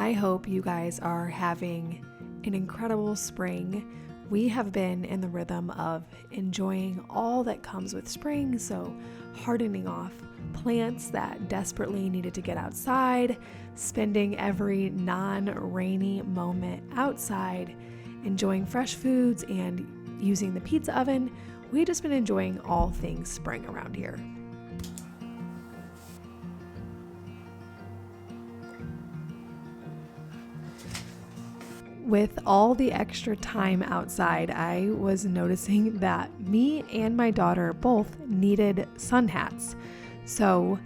I hope you guys are having an incredible spring. We have been in the rhythm of enjoying all that comes with spring, so hardening off plants that desperately needed to get outside, spending every non-rainy moment outside, enjoying fresh foods, and using the pizza oven. We've just been enjoying all things spring around here. With all the extra time outside, I was noticing that me and my daughter both needed sun hats. So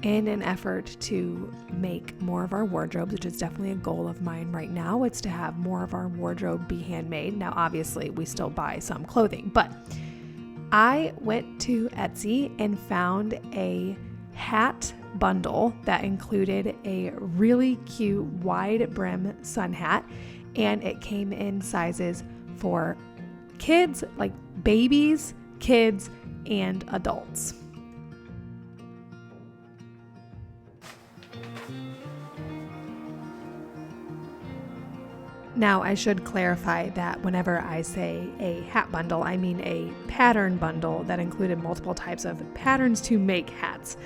in an effort to make more of our wardrobes, which is definitely a goal of mine right now, it's to have more of our wardrobe be handmade. Now, obviously, we still buy some clothing, but I went to Etsy and found a hat bundle that included a really cute wide brim sun hat, and it came in sizes for kids, like babies, kids, and adults. Now, I should clarify that whenever I say a hat bundle, I mean a pattern bundle that included multiple types of patterns to make hats.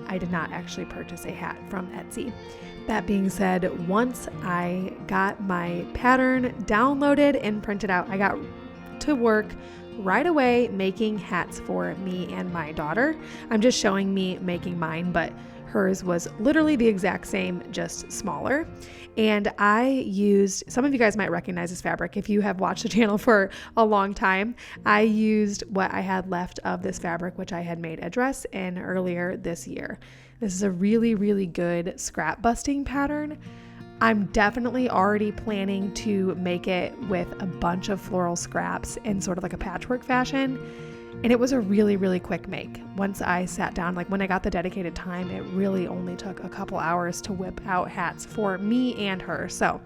I did not actually purchase a hat from Etsy. That being said, once I got my pattern downloaded and printed out, I got to work right away making hats for me and my daughter. I'm just showing me making mine, but hers was literally the exact same, just smaller. And I used, some of you guys might recognize this fabric if you have watched the channel for a long time. I used what I had left of this fabric, which I had made a dress in earlier this year. This is a really, really good scrap busting pattern. I'm definitely already planning to make it with a bunch of floral scraps in sort of like a patchwork fashion. And it was a really, really quick make. Once I sat down, like when I got the dedicated time, it really only took a couple hours to whip out hats for me and her. So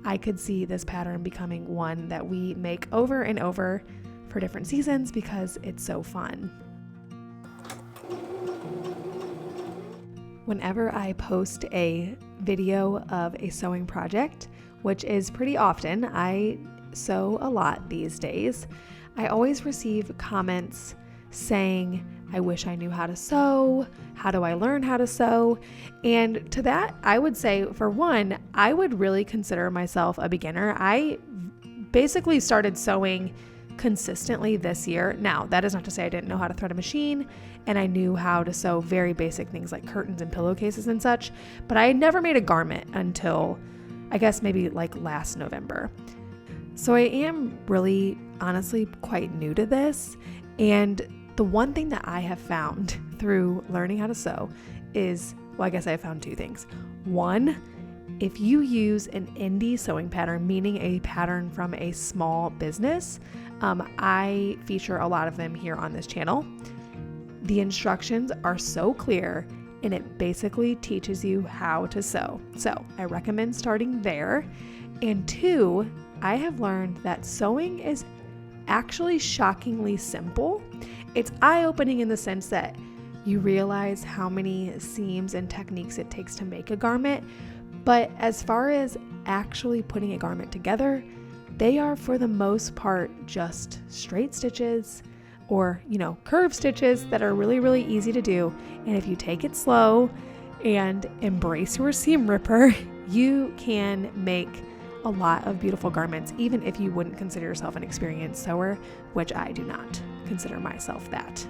I could see this pattern becoming one that we make over and over for different seasons because it's so fun. Whenever I post a video of a sewing project, which is pretty often, I sew a lot these days, I always receive comments saying, I wish I knew how to sew. How do I learn how to sew? And to that, I would say, for one, I would really consider myself a beginner. I basically started sewing consistently this year. Now, that is not to say I didn't know how to thread a machine, and I knew how to sew very basic things like curtains and pillowcases and such, but I had never made a garment until, I guess, maybe like last November. So I am really, honestly, quite new to this. And the one thing that I have found through learning how to sew is, well, I guess I have found two things. One, if you use an indie sewing pattern, meaning a pattern from a small business, I feature a lot of them here on this channel. The instructions are so clear and it basically teaches you how to sew. So I recommend starting there. And two, I have learned that sewing is actually shockingly simple. It's eye-opening in the sense that you realize how many seams and techniques it takes to make a garment. But as far as actually putting a garment together, they are for the most part just straight stitches or, curved stitches that are really, really easy to do. And if you take it slow and embrace your seam ripper, you can make a lot of beautiful garments, even if you wouldn't consider yourself an experienced sewer, which I do not consider myself that.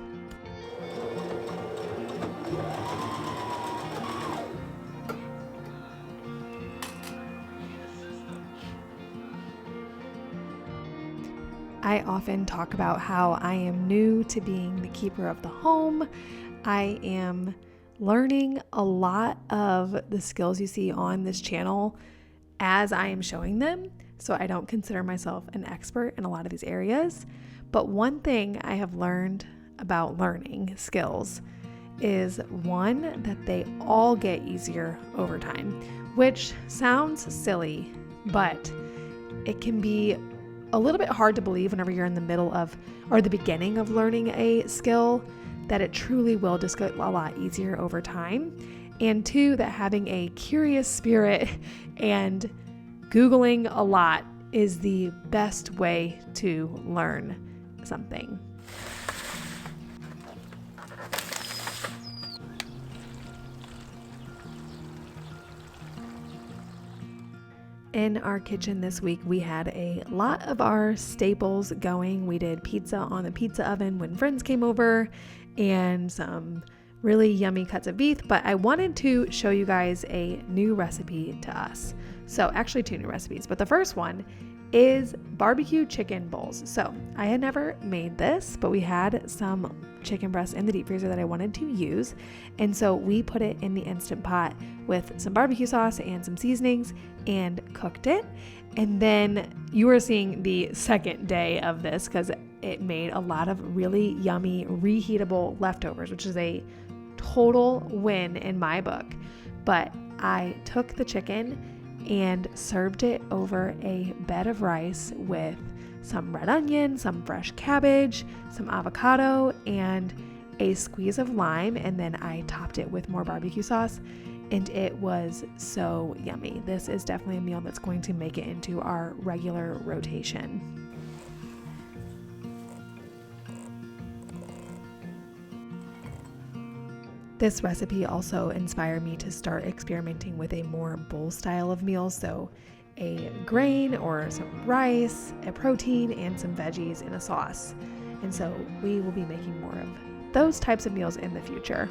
I often talk about how I am new to being the keeper of the home. I am learning a lot of the skills you see on this channel as I am showing them. So I don't consider myself an expert in a lot of these areas. But one thing I have learned about learning skills is one, that they all get easier over time, which sounds silly, but it can be a little bit hard to believe whenever you're in the middle of, or the beginning of learning a skill, that it truly will just get a lot easier over time. and 2, that having a curious spirit and Googling a lot is the best way to learn something. In our kitchen this week, we had a lot of our staples going. We did pizza on the pizza oven when friends came over and some really yummy cuts of beef, but I wanted to show you guys a new recipe to us. So actually 2 new recipes, but the first one is barbecue chicken bowls. So I had never made this, but we had some chicken breast in the deep freezer that I wanted to use. And so we put it in the Instant Pot with some barbecue sauce and some seasonings and cooked it. And then you were seeing the second day of this because it made a lot of really yummy reheatable leftovers, which is a total win in my book. But I took the chicken and served it over a bed of rice with some red onion, some fresh cabbage, some avocado, and a squeeze of lime. And then I topped it with more barbecue sauce, and it was so yummy. This is definitely a meal that's going to make it into our regular rotation. This recipe also inspired me to start experimenting with a more bowl style of meals. So a grain or some rice, a protein, and some veggies in a sauce. And so we will be making more of those types of meals in the future.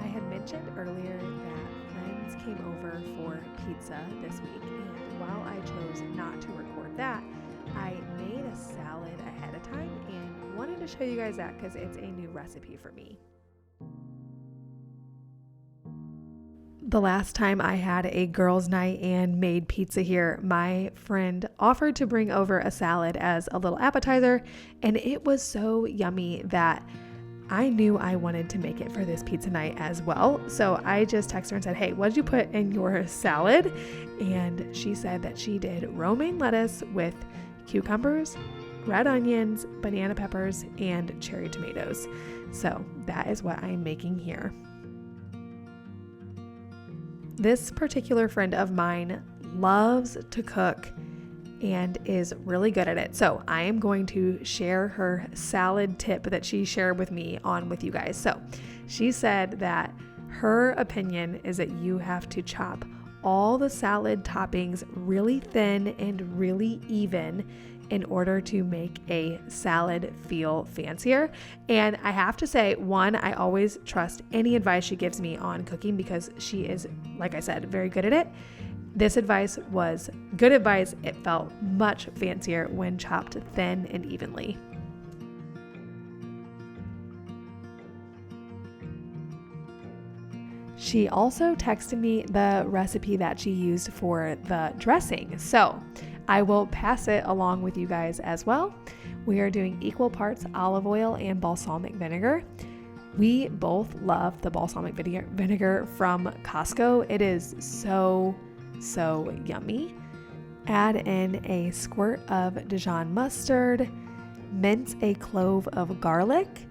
I had mentioned earlier that friends came over for pizza this week, and while I chose not to record that, I made a salad ahead of time and wanted to show you guys that because it's a new recipe for me. The last time I had a girls' night and made pizza here, my friend offered to bring over a salad as a little appetizer, and it was so yummy that I knew I wanted to make it for this pizza night as well. So I just texted her and said, hey, what did you put in your salad? And she said that she did romaine lettuce with cucumbers, red onions, banana peppers, and cherry tomatoes. So that is what I'm making here. This particular friend of mine loves to cook and is really good at it. So I am going to share her salad tip that she shared with me on with you guys. So she said that her opinion is that you have to chop all the salad toppings really thin and really even in order to make a salad feel fancier. And I have to say, one, I always trust any advice she gives me on cooking because she is, like I said, very good at it. This advice was good advice. It felt much fancier when chopped thin and evenly. She also texted me the recipe that she used for the dressing. So I will pass it along with you guys as well. We are doing equal parts olive oil and balsamic vinegar. We both love the balsamic vinegar from Costco. It is so yummy. Add in a squirt of Dijon mustard, mince a clove of garlic,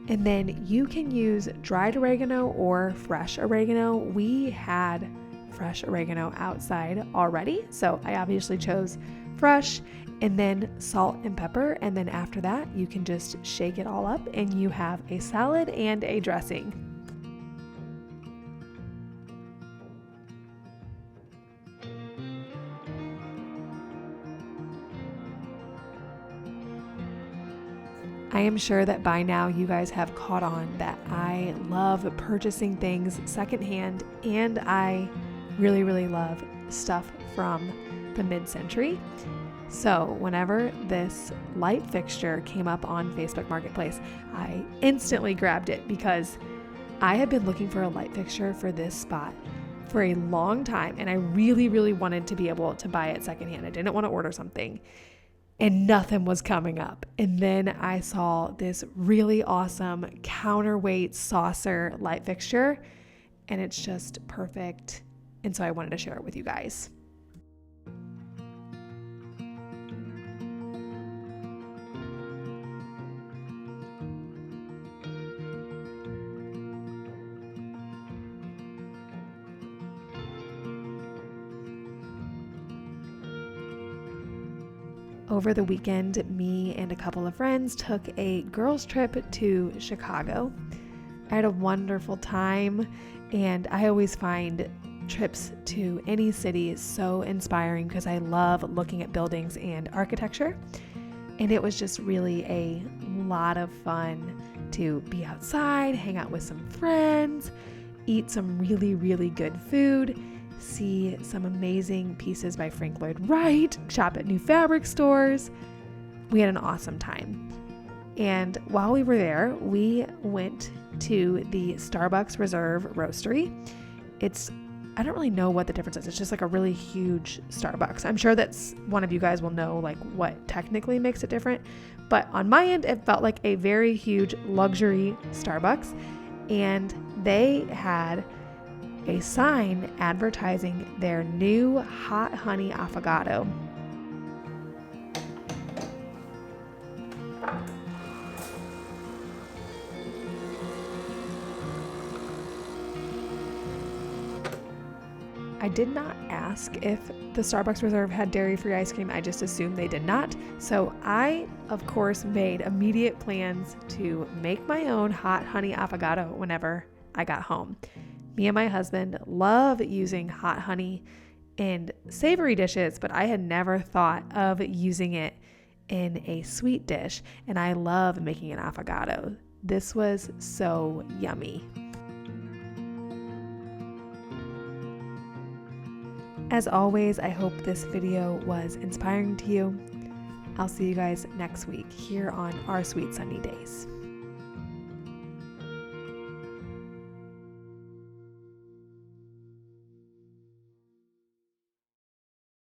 and then you can use dried oregano or fresh oregano. We had fresh oregano outside already, so I obviously chose fresh, and then salt and pepper, and then after that you can just shake it all up and you have a salad and a dressing. I am sure that by now you guys have caught on that I love purchasing things secondhand, and I really love stuff from the mid-century. So whenever this light fixture came up on Facebook Marketplace, I instantly grabbed it because I had been looking for a light fixture for this spot for a long time, and I really wanted to be able to buy it secondhand. I didn't want to order something and nothing was coming up. And then I saw this really awesome counterweight saucer light fixture, and it's just perfect. And so I wanted to share it with you guys. Over the weekend, me and a couple of friends took a girls' trip to Chicago. I had a wonderful time, and I always find trips to any city so inspiring because I love looking at buildings and architecture. And it was just really a lot of fun to be outside, hang out with some friends, eat some really, really good food, see some amazing pieces by Frank Lloyd Wright, shop at new fabric stores. We had an awesome time. And while we were there, we went to the Starbucks Reserve Roastery. I don't really know what the difference is. It's just like a really huge Starbucks. I'm sure that's one of you guys will know like what technically makes it different. But on my end, it felt like a very huge luxury Starbucks. And they had a sign advertising their new hot honey affogato. I did not ask if the Starbucks Reserve had dairy-free ice cream. I just assumed they did not. So I, of course, made immediate plans to make my own hot honey affogato whenever I got home. Me and my husband love using hot honey in savory dishes, but I had never thought of using it in a sweet dish, and I love making an affogato. This was so yummy. As always, I hope this video was inspiring to you. I'll see you guys next week here on Our Sweet Sunny Days.